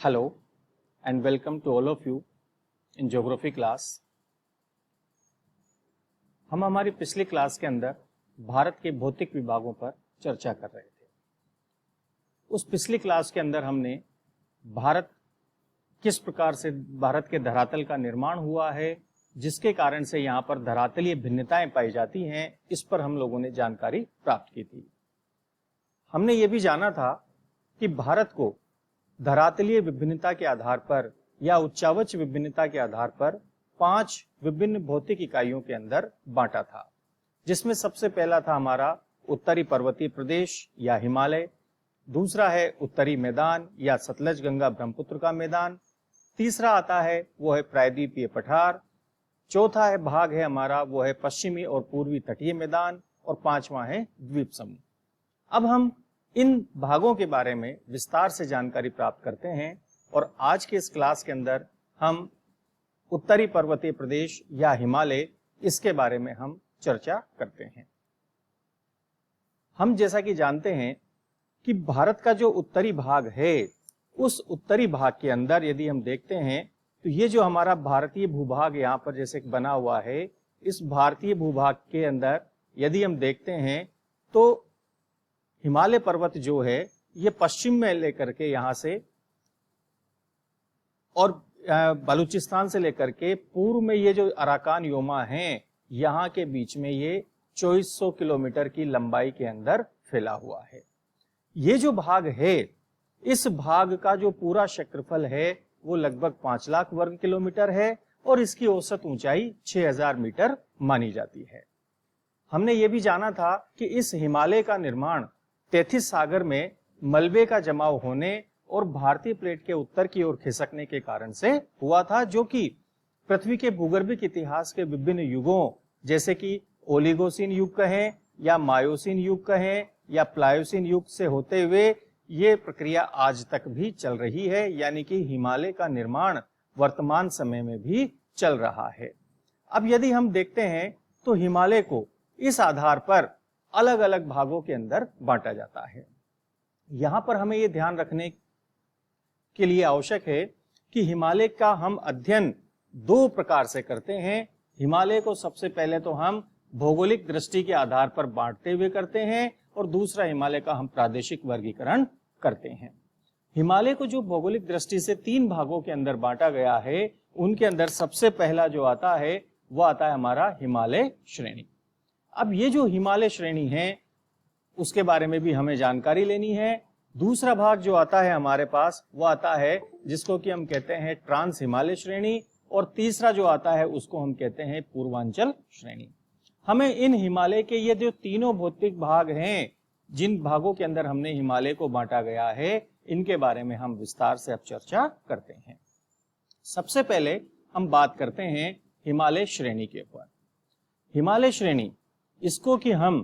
Hello and welcome to all of you in geography class। हम हमारी पिछली class के अंदर भारत के भौतिक विभागों पर चर्चा कर रहे थे। उस पिछली क्लास के अंदर हमने किस प्रकार से भारत के धरातल का निर्माण हुआ है, जिसके कारण से यहाँ पर धरातलीय भिन्नताएं पाई जाती हैं, इस पर हम लोगों ने जानकारी प्राप्त की थी। हमने ये भी जाना था कि भारत को धरातलीय विभिन्नता के आधार पर या उच्चावच विभिन्नता के आधार पर 5 विभिन्न भौतिक इकाइयों के अंदर बांटा था, जिसमें सबसे पहला था हमारा उत्तरी पर्वतीय प्रदेश या हिमालय, दूसरा है उत्तरी मैदान या सतलज गंगा ब्रह्मपुत्र का मैदान, तीसरा आता है वो है प्रायद्वीपीय पठार, चौथा है भाग है हमारा वो है पश्चिमी और पूर्वी तटीय मैदान, और पांचवा है द्वीप समूह। अब हम इन भागों के बारे में विस्तार से जानकारी प्राप्त करते हैं और आज के इस क्लास के अंदर हम उत्तरी पर्वतीय प्रदेश या हिमालय, इसके बारे में हम चर्चा करते हैं। हम जैसा कि जानते हैं कि भारत का जो उत्तरी भाग है, उस उत्तरी भाग के अंदर यदि हम देखते हैं तो ये जो हमारा भारतीय भूभाग यहाँ पर जैसे बना हुआ है, इस भारतीय भूभाग के अंदर यदि हम देखते हैं तो हिमालय पर्वत जो है ये पश्चिम में लेकर के यहाँ से और बलूचिस्तान से लेकर के पूर्व में ये जो अराकान योमा हैं, यहाँ के बीच में ये 2400 किलोमीटर की लंबाई के अंदर फैला हुआ है। ये जो भाग है, इस भाग का जो पूरा क्षेत्रफल है वो लगभग 5 लाख वर्ग किलोमीटर है और इसकी औसत ऊंचाई 6000 मीटर मानी जाती है। हमने ये भी जाना था कि इस हिमालय का निर्माण तैथिस सागर में मलबे का जमाव होने और भारतीय प्लेट के उत्तर की ओर खिसकने के कारण से हुआ था, जो कि पृथ्वी के भूगर्भिक इतिहास के विभिन्न युगों जैसे कि ओलिगोसीन युग कहें या मायोसीन युग कहें या प्लायोसीन युग से होते हुए ये प्रक्रिया आज तक भी चल रही है, यानी कि हिमालय का निर्माण वर्तमान समय में भी चल रहा है। अब यदि हम देखते हैं तो हिमालय को इस आधार पर अलग अलग भागों के अंदर बांटा जाता है। यहां पर हमें यह ध्यान रखने के लिए आवश्यक है कि हिमालय का हम अध्ययन 2 प्रकार से करते हैं। हिमालय को सबसे पहले तो हम भौगोलिक दृष्टि के आधार पर बांटते हुए करते हैं और दूसरा हिमालय का हम प्रादेशिक वर्गीकरण करते हैं। हिमालय को जो भौगोलिक दृष्टि से 3 भागों के अंदर बांटा गया है, उनके अंदर सबसे पहला जो आता है वो आता है हमारा हिमालय श्रेणी। अब ये जो हिमालय श्रेणी है उसके बारे में भी हमें जानकारी लेनी है। दूसरा भाग जो आता है हमारे पास वो आता है जिसको कि हम कहते हैं ट्रांस हिमालय श्रेणी, और तीसरा जो आता है उसको हम कहते हैं पूर्वांचल श्रेणी। हमें इन हिमालय के ये जो तीनों भौतिक भाग हैं, जिन भागों के अंदर हमने हिमालय को बांटा गया है, इनके बारे में हम विस्तार से अब चर्चा करते हैं। सबसे पहले हम बात करते हैं हिमालय श्रेणी के ऊपर। हिमालय श्रेणी, इसको कि हम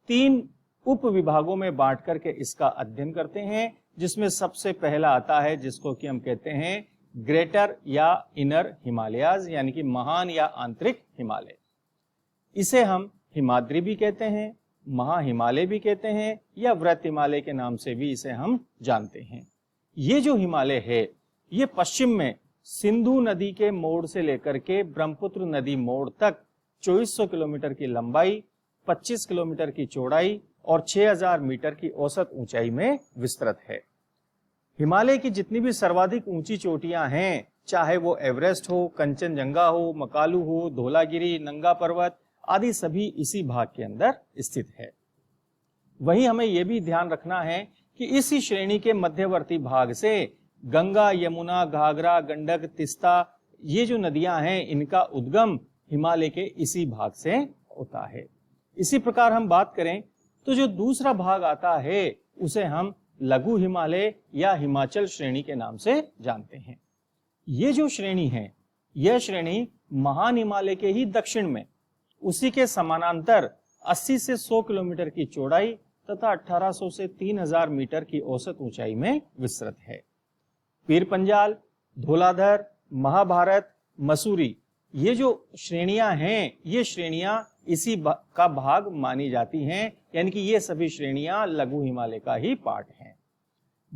3 उप विभागों में बांट करके इसका अध्ययन करते हैं, जिसमें सबसे पहला आता है जिसको कि हम कहते हैं ग्रेटर या इनर हिमालयाज, यानी कि महान या आंतरिक हिमालय। इसे हम हिमाद्री भी कहते हैं, महा हिमालय भी कहते हैं, या व्रत हिमालय के नाम से भी इसे हम जानते हैं। ये जो हिमालय है ये पश्चिम में सिंधु नदी के मोड़ से लेकर के ब्रह्मपुत्र नदी मोड़ तक 2400 किलोमीटर की लंबाई, 25 किलोमीटर की चौड़ाई और 6000 मीटर की औसत ऊंचाई में विस्तृत है। हिमालय की जितनी भी सर्वाधिक ऊंची चोटियां हैं, चाहे वो एवरेस्ट हो, कंचनजंगा हो, मकालू हो, धौलागिरी, नंगा पर्वत आदि, सभी इसी भाग के अंदर स्थित है। वहीं हमें यह भी ध्यान रखना है कि इसी श्रेणी के मध्यवर्ती भाग से गंगा, यमुना, घाघरा, गंडक, तिस्ता, ये जो नदियां हैं, इनका उद्गम हिमालय के इसी भाग से होता है। इसी प्रकार हम बात करें तो जो दूसरा भाग आता है उसे हम लघु हिमालय या हिमाचल श्रेणी के नाम से जानते हैं। ये जो श्रेणी है, यह श्रेणी महान हिमालय के ही दक्षिण में उसी के समानांतर 80 से 100 किलोमीटर की चौड़ाई तथा 1800 से 3000 मीटर की औसत ऊंचाई में विस्तृत है। पीर पंजाल, धौलाधर, महाभारत, मसूरी, ये जो श्रेणियां हैं, ये श्रेणियां इसी का भाग मानी जाती हैं, यानी कि ये सभी श्रेणियां लघु हिमालय का ही पार्ट हैं।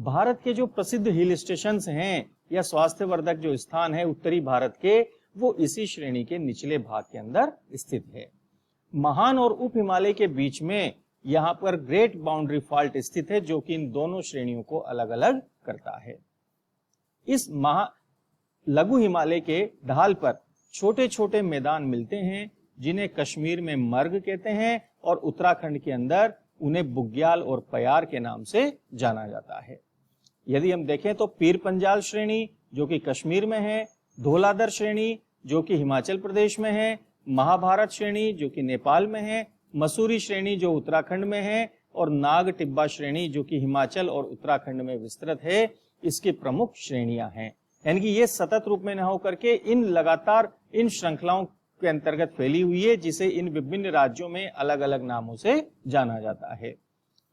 भारत के जो प्रसिद्ध हिल स्टेशंस हैं या स्वास्थ्यवर्धक जो स्थान है उत्तरी भारत के, वो इसी श्रेणी के निचले भाग के अंदर स्थित है। महान और उप हिमालय के बीच में यहाँ पर ग्रेट बाउंड्री फॉल्ट स्थित है, जो कि इन दोनों श्रेणियों को अलग अलग करता है। इस लघु हिमालय के ढाल पर छोटे छोटे मैदान मिलते हैं, जिन्हें कश्मीर में मर्ग कहते हैं और उत्तराखंड के अंदर उन्हें बुग्याल और पयार के नाम से जाना जाता है। यदि हम देखें तो पीर पंजाल श्रेणी जो कि कश्मीर में है, धौलाधर श्रेणी जो कि हिमाचल प्रदेश में है, महाभारत श्रेणी जो कि नेपाल में है, मसूरी श्रेणी जो उत्तराखंड में है और नाग टिब्बा श्रेणी जो कि हिमाचल और उत्तराखंड में विस्तृत है, इसकी प्रमुख श्रेणियां हैं। यानी कि ये सतत रूप में न होकर के इन लगातार इन श्रृंखलाओं के अंतर्गत फैली हुई है, जिसे इन विभिन्न राज्यों में अलग अलग नामों से जाना जाता है।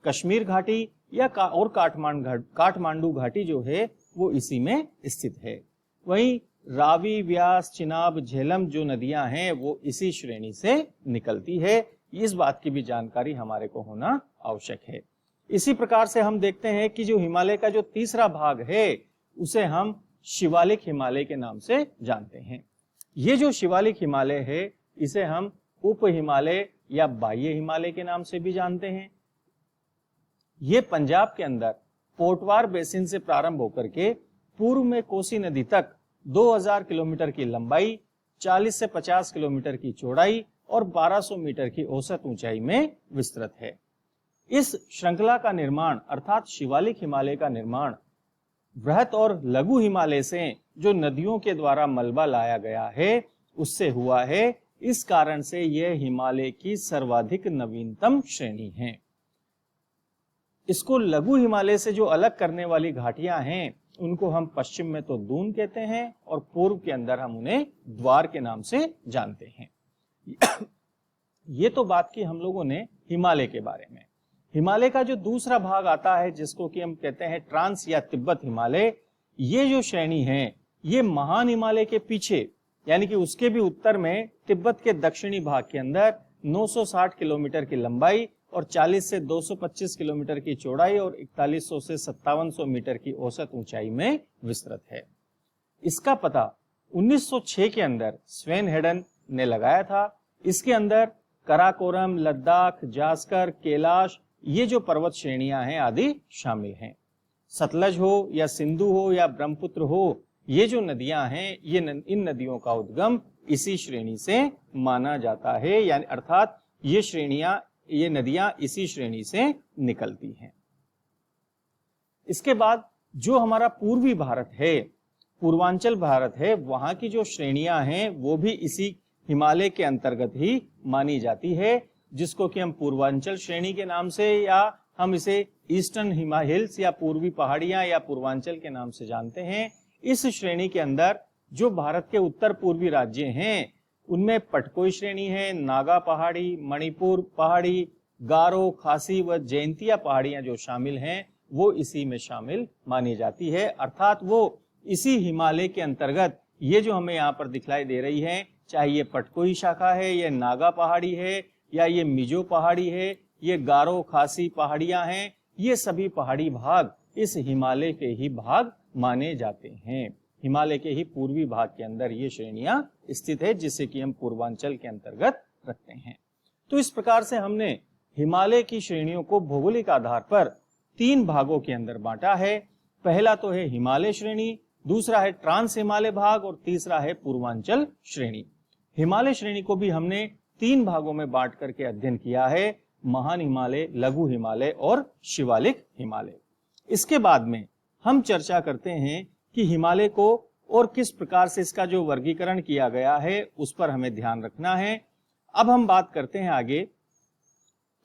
कश्मीर घाटी या और काठमांडू घाटी जो है वो इसी में स्थित है। वहीं रावी, व्यास, चिनाब, झेलम जो नदियां हैं वो इसी श्रेणी से निकलती है। इस बात की भी जानकारी हमारे को होना आवश्यक है। इसी प्रकार से हम देखते हैं कि जो हिमालय का जो तीसरा भाग है उसे हम शिवालिक हिमालय के नाम से जानते हैं। ये जो शिवालिक हिमालय है इसे हम उप हिमालय या बाह्य हिमालय के नाम से भी जानते हैं। ये पंजाब के अंदर पोटवार बेसिन से प्रारंभ होकर के पूर्व में कोसी नदी तक 2000 किलोमीटर की लंबाई, 40 से 50 किलोमीटर की चौड़ाई और 1200 मीटर की औसत ऊंचाई में विस्तृत है। इस श्रृंखला का निर्माण अर्थात शिवालिक हिमालय का निर्माण बृहत और लघु हिमालय से जो नदियों के द्वारा मलबा लाया गया है उससे हुआ है। इस कारण से यह हिमालय की सर्वाधिक नवीनतम श्रेणी है। इसको लघु हिमालय से जो अलग करने वाली घाटियां हैं उनको हम पश्चिम में तो दून कहते हैं और पूर्व के अंदर हम उन्हें द्वार के नाम से जानते हैं। ये तो बात की हम लोगों ने हिमालय के बारे में। हिमालय का जो दूसरा भाग आता है जिसको कि हम कहते हैं ट्रांस या तिब्बत हिमालय, ये जो श्रेणी है ये महान हिमालय के पीछे यानी कि उसके भी उत्तर में तिब्बत के दक्षिणी भाग के अंदर 960 किलोमीटर की लंबाई और 40 से 225 किलोमीटर की चौड़ाई और 4100 से 5700 मीटर की औसत ऊंचाई में विस्तृत है। इसका पता 1906 के अंदर स्वेन हेडन ने लगाया था। इसके अंदर कराकोरम, लद्दाख, जास्कर, कैलाश ये जो पर्वत श्रेणियां हैं आदि शामिल हैं। सतलज हो या सिंधु हो या ब्रह्मपुत्र हो, ये जो नदियां हैं ये इन नदियों का उद्गम इसी श्रेणी से माना जाता है, यानी अर्थात ये नदियां इसी श्रेणी से निकलती हैं। इसके बाद जो हमारा पूर्वी भारत है, पूर्वांचल भारत है, वहां की जो श्रेणियां हैं वो भी इसी हिमालय के अंतर्गत ही मानी जाती है, जिसको कि हम पूर्वांचल श्रेणी के नाम से या हम इसे ईस्टर्न हिल्स या पूर्वी पहाड़ियां या पूर्वांचल के नाम से जानते हैं। इस श्रेणी के अंदर जो भारत के उत्तर पूर्वी राज्य हैं उनमें पटकोई श्रेणी है, नागा पहाड़ी, मणिपुर पहाड़ी, गारो, खासी व जयंतिया पहाड़ियां जो शामिल हैं वो इसी में शामिल मानी जाती है। अर्थात वो इसी हिमालय के अंतर्गत ये जो हमें यहाँ पर दिखलाई दे रही है, चाहे ये पटकोई शाखा है, ये नागा पहाड़ी है या ये मिजो पहाड़ी है, ये गारो खासी पहाड़ियां हैं, ये सभी पहाड़ी भाग इस हिमालय के ही भाग माने जाते हैं। हिमालय के ही पूर्वी भाग के अंदर ये श्रेणियां स्थित है, जिसे कि हम पूर्वांचल के अंतर्गत रखते हैं। तो इस प्रकार से हमने हिमालय की श्रेणियों को भौगोलिक आधार पर 3 भागों के अंदर बांटा है। पहला तो है हिमालय श्रेणी, दूसरा है ट्रांस हिमालय भाग और तीसरा है पूर्वांचल श्रेणी। हिमालय श्रेणी को भी हमने 3 भागों में बांट करके अध्ययन किया है, महान हिमालय, लघु हिमालय और शिवालिक हिमालय। इसके बाद में हम चर्चा करते हैं कि हिमालय को और किस प्रकार से इसका जो वर्गीकरण किया गया है उस पर हमें ध्यान रखना है। अब हम बात करते हैं आगे,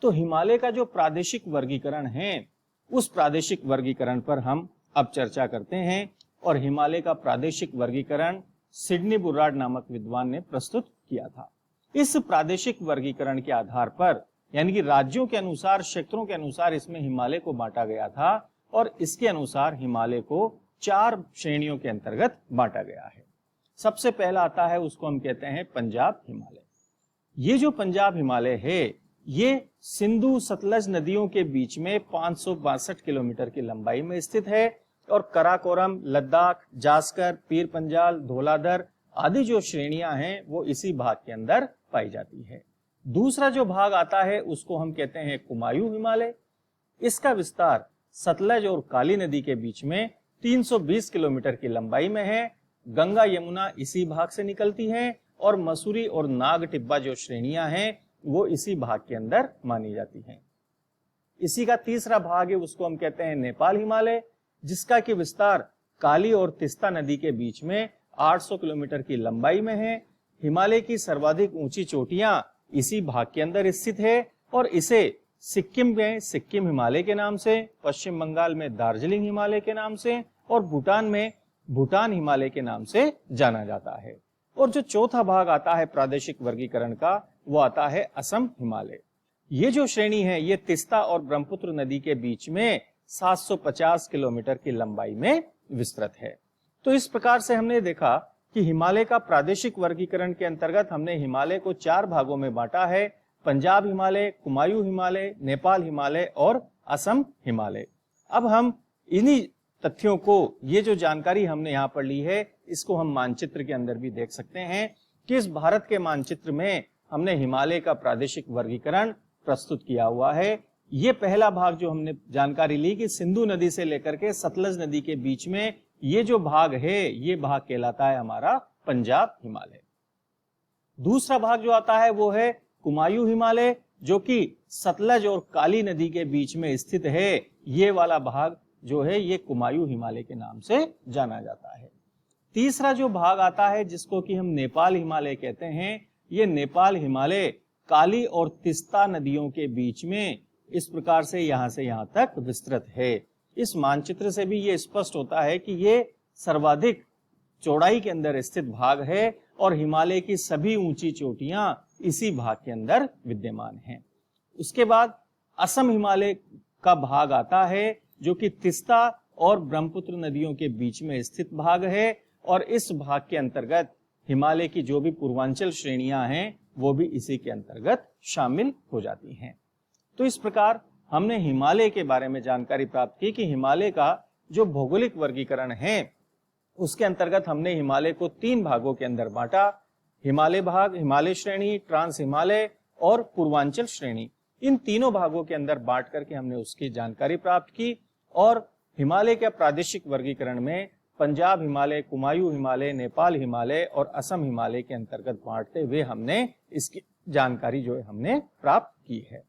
तो हिमालय का जो प्रादेशिक वर्गीकरण है उस प्रादेशिक वर्गीकरण पर हम अब चर्चा करते हैं। और हिमालय का प्रादेशिक वर्गीकरण सिडनी बुर्राड नामक विद्वान ने प्रस्तुत किया था। इस प्रादेशिक वर्गीकरण के आधार पर यानी कि राज्यों के अनुसार, क्षेत्रों के अनुसार इसमें हिमालय को बांटा गया था और इसके अनुसार हिमालय को 4 श्रेणियों के अंतर्गत बांटा गया है। सबसे पहला आता है, उसको हम कहते हैं पंजाब हिमालय। ये जो पंजाब हिमालय है ये सिंधु सतलज नदियों के बीच में 562 किलोमीटर की लंबाई में स्थित है और कराकोरम, लद्दाख, जास्कर, पीर पंजाल, धौलाधर आदि जो श्रेणियां हैं वो इसी भाग के अंदर पाई जाती है। दूसरा जो भाग आता है उसको हम कहते हैं कुमायूं हिमालय। इसका विस्तार सतलज और काली नदी के बीच में 320 किलोमीटर की लंबाई में है। गंगा यमुना इसी भाग से निकलती हैं और मसूरी और नाग टिब्बा जो श्रेणियां हैं वो इसी भाग के अंदर मानी जाती हैं। इसी का तीसरा भाग है उसको हम कहते हैं नेपाल हिमालय, जिसका कि विस्तार काली और तिस्ता नदी के बीच में 800 किलोमीटर की लंबाई में है। हिमालय की सर्वाधिक ऊंची चोटियां इसी भाग के अंदर स्थित है और इसे सिक्किम में सिक्किम हिमालय के नाम से, पश्चिम बंगाल में दार्जिलिंग हिमालय के नाम से और भूटान में भूटान हिमालय के नाम से जाना जाता है। और जो चौथा भाग आता है प्रादेशिक वर्गीकरण का वो आता है असम हिमालय। ये जो श्रेणी है ये तिस्ता और ब्रह्मपुत्र नदी के बीच में 750 किलोमीटर की लंबाई में विस्तृत है। तो इस प्रकार से हमने देखा कि हिमालय का प्रादेशिक वर्गीकरण के अंतर्गत हमने हिमालय को 4 भागों में बांटा है: पंजाब हिमालय, कुमायूं हिमालय, नेपाल हिमालय और असम हिमालय। अब हम इन्हीं तथ्यों को, ये जो जानकारी हमने यहाँ पर ली है, इसको हम मानचित्र के अंदर भी देख सकते हैं कि इस भारत के मानचित्र में हमने हिमालय का प्रादेशिक वर्गीकरण प्रस्तुत किया हुआ है। ये पहला भाग जो हमने जानकारी ली कि सिंधु नदी से लेकर के सतलज नदी के बीच में ये जो भाग है ये भाग कहलाता है हमारा पंजाब हिमालय। दूसरा भाग जो आता है वो है कुमायूं हिमालय, जो कि सतलज और काली नदी के बीच में स्थित है। ये वाला भाग जो है ये कुमायूं हिमालय के नाम से जाना जाता है। तीसरा जो भाग आता है जिसको कि हम नेपाल हिमालय कहते हैं, ये नेपाल हिमालय काली और तिस्ता नदियों के बीच में इस प्रकार से यहां तक विस्तृत है। इस मानचित्र से भी ये स्पष्ट होता है कि ये सर्वाधिक चौड़ाई के अंदर स्थित भाग है और हिमालय की सभी ऊंची चोटियां इसी भाग के अंदर विद्यमान हैं। उसके बाद असम हिमालय का भाग आता है जो कि तिस्ता और ब्रह्मपुत्र नदियों के बीच में स्थित भाग है और इस भाग के अंतर्गत हिमालय की जो भी पूर्वांचल श्रेणियां हैं वो भी इसी के अंतर्गत शामिल हो जाती हैं। तो इस प्रकार हमने हिमालय के बारे में जानकारी प्राप्त की कि हिमालय का जो भौगोलिक वर्गीकरण है उसके अंतर्गत हमने हिमालय को 3 भागों के अंदर बांटा: हिमालय भाग, हिमालय श्रेणी, ट्रांस हिमालय और पूर्वांचल श्रेणी। इन तीनों भागों के अंदर बांट करके हमने उसकी जानकारी प्राप्त की और हिमालय के प्रादेशिक वर्गीकरण में पंजाब हिमालय, कुमायूं हिमालय, नेपाल हिमालय और असम हिमालय के अंतर्गत बांटते हुए हमने इसकी जानकारी जो है हमने प्राप्त की है।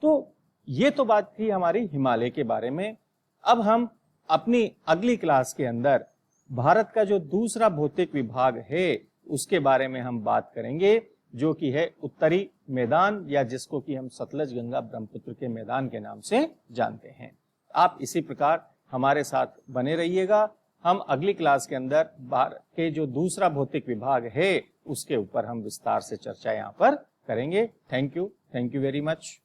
तो ये तो बात थी हमारी हिमालय के बारे में। अब हम अपनी अगली क्लास के अंदर भारत का जो दूसरा भौतिक विभाग है उसके बारे में हम बात करेंगे, जो कि है उत्तरी मैदान, या जिसको कि हम सतलज गंगा ब्रह्मपुत्र के मैदान के नाम से जानते हैं। आप इसी प्रकार हमारे साथ बने रहिएगा। हम अगली क्लास के अंदर भारत के जो दूसरा भौतिक विभाग है उसके ऊपर हम विस्तार से चर्चा यहाँ पर करेंगे। Thank you very much.